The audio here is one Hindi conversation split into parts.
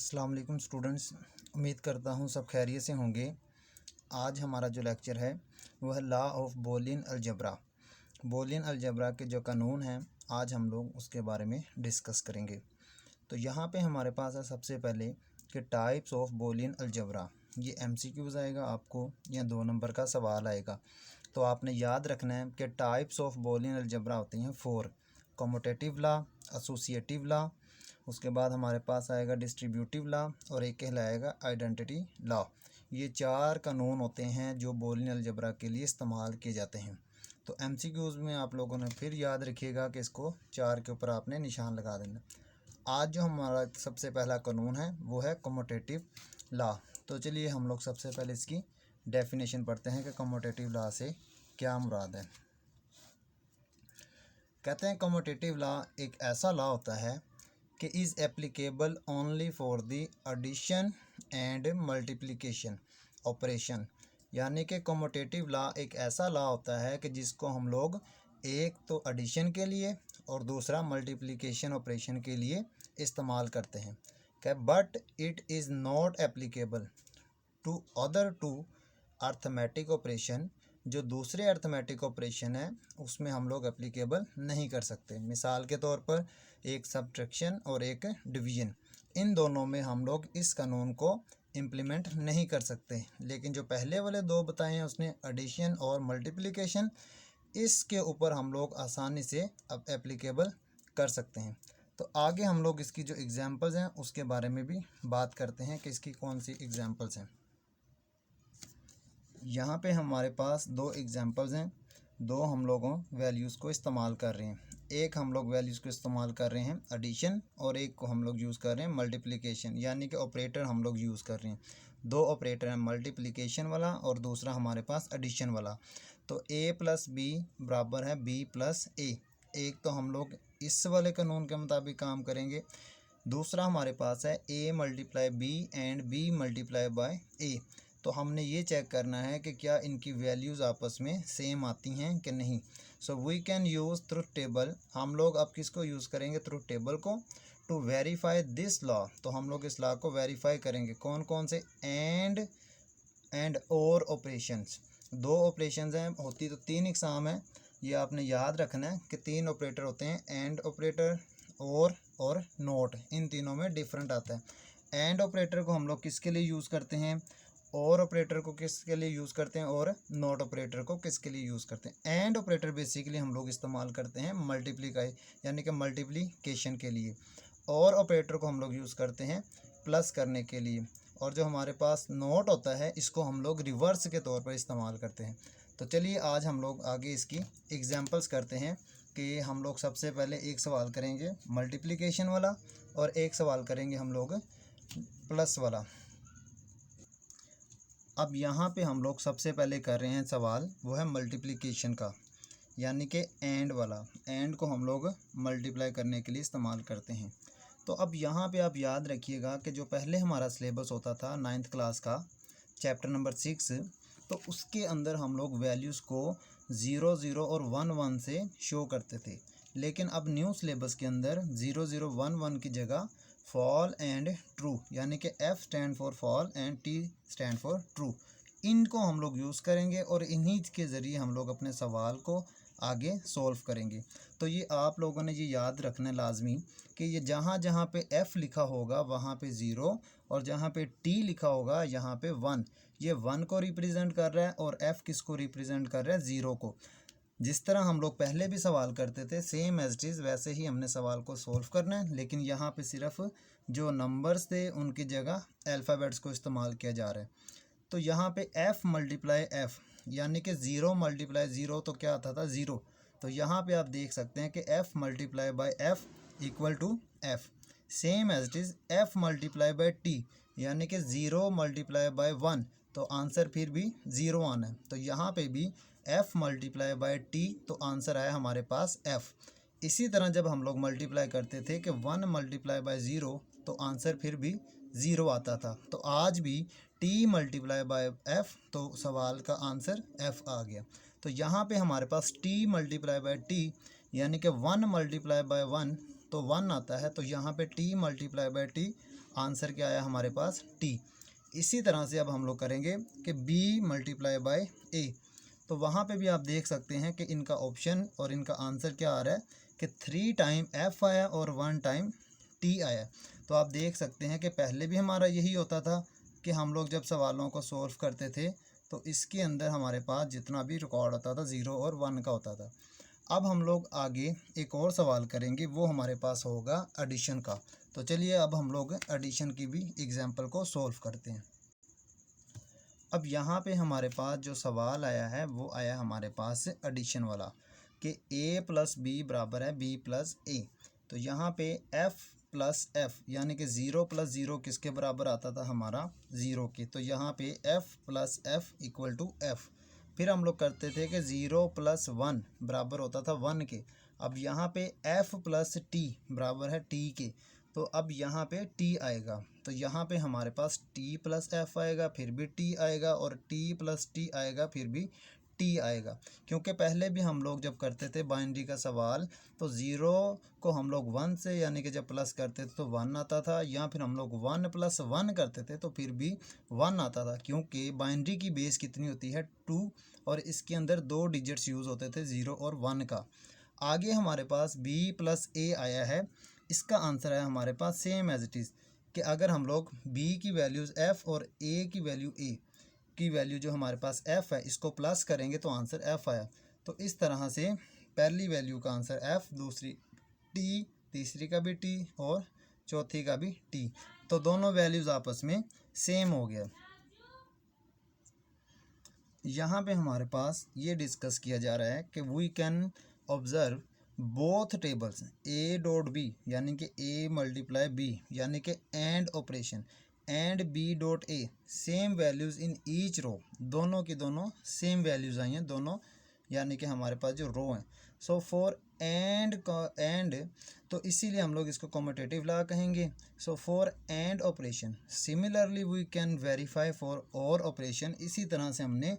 अस्सलाम वालेकुम स्टूडेंट्स, उम्मीद करता हूँ सब खैरियत से होंगे। आज हमारा जो लेक्चर है वह law of Boolean algebra, Boolean algebra के जो कानून हैं आज हम लोग उसके बारे में डिस्कस करेंगे। तो यहाँ पे हमारे पास है सबसे पहले कि टाइप्स ऑफ बूलियन अलजेब्रा। ये MCQs आएगा आपको या 2 नंबर का सवाल आएगा। तो आपने याद रखना है कि टाइप्स ऑफ बूलियन अलजेब्रा होती हैं 4: कम्यूटेटिव लॉ, एसोसिएटिव लॉ, उसके बाद हमारे पास आएगा डिस्ट्रीब्यूटिव लॉ और एक कहलाएगा आइडेंटिटी लॉ। ये 4 कानून होते हैं जो बूलियन अलजेब्रा के लिए इस्तेमाल किए जाते हैं। तो MCQs में आप लोगों ने फिर याद रखिएगा कि इसको 4 के ऊपर आपने निशान लगा देना। आज जो हमारा सबसे पहला कानून है वो है कम्यूटेटिव लॉ। तो चलिए हम लोग सबसे पहले इसकी डेफिनेशन पढ़ते हैं कि कम्यूटेटिव लॉ से क्या मुराद है। कहते हैं कम्यूटेटिव लॉ एक ऐसा लॉ होता है कि is applicable only for the addition and multiplication operation. यानी कि कम्यूटेटिव लॉ एक ऐसा लॉ होता है कि जिसको हम लोग एक तो एडिशन के लिए और दूसरा मल्टीप्लिकेशन ऑपरेशन के लिए इस्तेमाल करते हैं। कि but it is not applicable to other to arithmetic operation. जो दूसरे अर्थमेटिक ऑपरेशन है उसमें हम लोग एप्लीकेबल नहीं कर सकते। मिसाल के तौर पर एक सब्ट्रैक्शन और एक डिवीज़न, इन दोनों में हम लोग इस कानून को इम्प्लीमेंट नहीं कर सकते। लेकिन जो पहले वाले 2 बताए हैं उसने एडिशन और मल्टीप्लिकेशन, इसके ऊपर हम लोग आसानी से अब एप्लीकेबल कर सकते हैं। तो आगे हम लोग इसकी जो एग्जांपल्स हैं उसके बारे में भी बात करते हैं कि इसकी कौन सी एग्जांपल्स हैं। यहाँ पे हमारे पास 2 एग्जांपल्स हैं। 2 हम लोगों वैल्यूज़ को इस्तेमाल कर रहे हैं। एक हम लोग वैल्यूज़ को इस्तेमाल कर रहे हैं एडिशन और एक को हम लोग यूज़ कर रहे हैं मल्टीप्लिकेशन, यानी कि ऑपरेटर हम लोग यूज़ कर रहे हैं। 2 ऑपरेटर हैं, मल्टीप्लिकेशन वाला और दूसरा हमारे पास एडिशन वाला। तो A + B बराबर है B + A। एक तो हम लोग इस वाले कानून के मुताबिक काम करेंगे, दूसरा हमारे पास है A × B and B × A। तो हमने ये चेक करना है कि क्या इनकी वैल्यूज़ आपस में सेम आती हैं कि नहीं। So we can use truth table. हम लोग अब किसको यूज़ करेंगे? ट्रुथ टेबल को, टू वेरीफाई दिस लॉ। तो हम लोग इस लॉ को वेरीफाई करेंगे। कौन कौन से? एंड और ऑपरेशंस। 2 ऑपरेशंस हैं, होती तो 3 इकसाम है। ये आपने याद रखना है कि 3 ऑपरेटर होते हैं, एंड ऑपरेटर, और नोट। इन तीनों में डिफरेंट आता है। एंड ऑपरेटर को हम लोग किसके लिए यूज़ करते हैं, और ऑपरेटर को किसके लिए यूज़ करते हैं, और नॉट ऑपरेटर को किसके लिए यूज़ करते हैं। एंड ऑपरेटर बेसिकली हम लोग इस्तेमाल करते हैं मल्टीप्लिकाई यानी कि मल्टीप्लिकेशन के लिए, और ऑपरेटर को हम लोग यूज़ करते हैं प्लस करने के लिए, और जो हमारे पास नोट होता है इसको हम लोग रिवर्स के तौर पर इस्तेमाल करते हैं। तो चलिए आज हम लोग आगे इसकी एग्जांपल्स करते हैं कि हम लोग सबसे पहले एक सवाल करेंगे मल्टीप्लिकेशन वाला और एक सवाल करेंगे हम लोग प्लस वाला। अब यहाँ पे हम लोग सबसे पहले कर रहे हैं सवाल, वो है मल्टीप्लिकेशन का, यानी कि एंड वाला। एंड को हम लोग मल्टीप्लाई करने के लिए इस्तेमाल करते हैं। तो अब यहाँ पे आप याद रखिएगा कि जो पहले हमारा सिलेबस होता था 9th क्लास का, चैप्टर नंबर 6, तो उसके अंदर हम लोग वैल्यूज़ को 0 0 और 1 1 से शो करते थे। लेकिन अब न्यू सिलेबस के अंदर 0 0 1 1 की जगह फॉल एंड ट्रू, यानी कि F stand for fall and T stand for true, इनको हम लोग यूज़ करेंगे और इन्हीं के ज़रिए हम लोग अपने सवाल को आगे सॉल्व करेंगे। तो ये आप लोगों ने ये याद रखना है लाजमी कि ये जहाँ जहाँ पे F लिखा होगा वहाँ पे 0 और जहाँ पे T लिखा होगा यहाँ पे 1। ये 1 को रिप्रेजेंट कर रहा है और F किसको रिप्रेजेंट कर रहा है? 0 को। जिस तरह हम लोग पहले भी सवाल करते थे सेम एज इट इज़ वैसे ही हमने सवाल को सॉल्व करना है। लेकिन यहाँ पे सिर्फ जो नंबर्स थे उनकी जगह अल्फ़ाबेट्स को इस्तेमाल किया जा रहा है। तो यहाँ पे F × F यानी कि 0 × 0 तो क्या आता था? 0। तो यहाँ पे आप देख सकते हैं कि F × F = F। Same as it is F × T यानी कि 0 × 1, तो आंसर फिर भी 0 आना है। तो यहाँ पे भी F × T, तो आंसर आया हमारे पास F। इसी तरह जब हम लोग मल्टीप्लाई करते थे कि 1 × 0, तो आंसर फिर भी 0 आता था। तो आज भी T × F, तो सवाल का आंसर F आ गया। तो यहाँ पे हमारे पास T × T यानी कि 1 × 1 तो 1 आता है, तो यहाँ पे t multiply by t, answer क्या आया हमारे पास t। इसी तरह से अब हम लोग करेंगे कि b मल्टीप्लाई बाय a, तो वहाँ पे भी आप देख सकते हैं कि इनका ऑप्शन और इनका आंसर क्या आ रहा है कि 3 टाइम f आया और 1 टाइम t आया। तो आप देख सकते हैं कि पहले भी हमारा यही होता था कि हम लोग जब सवालों को सॉल्व करते थे तो इसके अंदर हमारे पास जितना भी रिकॉर्ड होता था 0 और 1 का होता था। अब हम लोग आगे एक और सवाल करेंगे, वो हमारे पास होगा एडिशन का। तो चलिए अब हम लोग एडिशन की भी एग्जाम्पल को सॉल्व करते हैं। अब यहाँ पे हमारे पास जो सवाल आया है वो आया हमारे पास एडिशन वाला कि a प्लस बी बराबर है b प्लस ए। तो यहाँ पे f प्लस f यानी कि 0 प्लस 0 किसके बराबर आता था हमारा 0 के, तो यहाँ पे f plus f equal to f। फिर हम लोग करते थे कि 0 प्लस 1 बराबर होता था 1 के। अब यहाँ पे f प्लस t बराबर है t के, तो अब यहाँ पे t आएगा, तो यहाँ पे हमारे पास t प्लस f आएगा, फिर भी t आएगा, और t प्लस t आएगा, फिर भी t आएगा। क्योंकि पहले भी हम लोग जब करते थे बाइनरी का सवाल तो 0 को हम लोग 1 से यानी कि जब प्लस करते थे तो 1 आता था, या फिर हम लोग 1 प्लस 1 करते थे तो फिर भी 1 आता था, क्योंकि बाइनरी की बेस कितनी होती है 2, और इसके अंदर 2 डिजिट्स यूज़ होते थे 0 और 1 का। आगे हमारे पास b प्लस a आया है, इसका आंसर है हमारे पास सेम एज इट इज़ कि अगर हम लोग b की वैल्यूज़ f और a की वैल्यू a की वैल्यू जो हमारे पास f है इसको प्लस करेंगे तो आंसर f आया। तो इस तरह से पहली वैल्यू का आंसर f, दूसरी t, तीसरी का भी t और चौथी का भी t, तो दोनों वैल्यूज़ आपस में सेम हो गया। यहाँ पे हमारे पास ये डिस्कस किया जा रहा है कि we can observe both tables a dot b यानी कि a मल्टीप्लाई b यानी कि and operation and b dot a same values in each row, दोनों की दोनों सेम वैल्यूज़ आई हैं दोनों, यानी कि हमारे पास जो रो हैं। सो फॉर एंड तो इसीलिए हम लोग इसको कॉम्यूटेटिव लॉ कहेंगे। So for and operation similarly we can verify for और ऑपरेशन, इसी तरह से हमने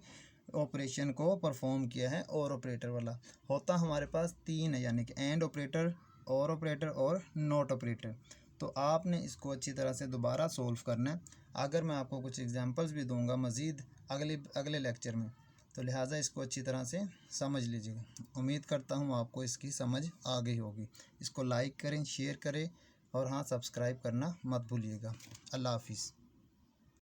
ऑपरेशन को परफॉर्म किया है। और ऑपरेटर वाला होता हमारे पास 3 है, यानी कि एंड ऑपरेटर, और नॉट ऑपरेटर। तो आपने इसको अच्छी तरह से दोबारा सॉल्व करना है। अगर मैं आपको कुछ एग्जांपल्स भी दूंगा मज़ीद अगले लेक्चर में, तो लिहाजा इसको अच्छी तरह से समझ लीजिएगा। उम्मीद करता हूँ आपको इसकी समझ आ गई होगी। इसको लाइक करें, शेयर करें, और हाँ, सब्सक्राइब करना मत भूलिएगा। अल्लाह हाफिज़।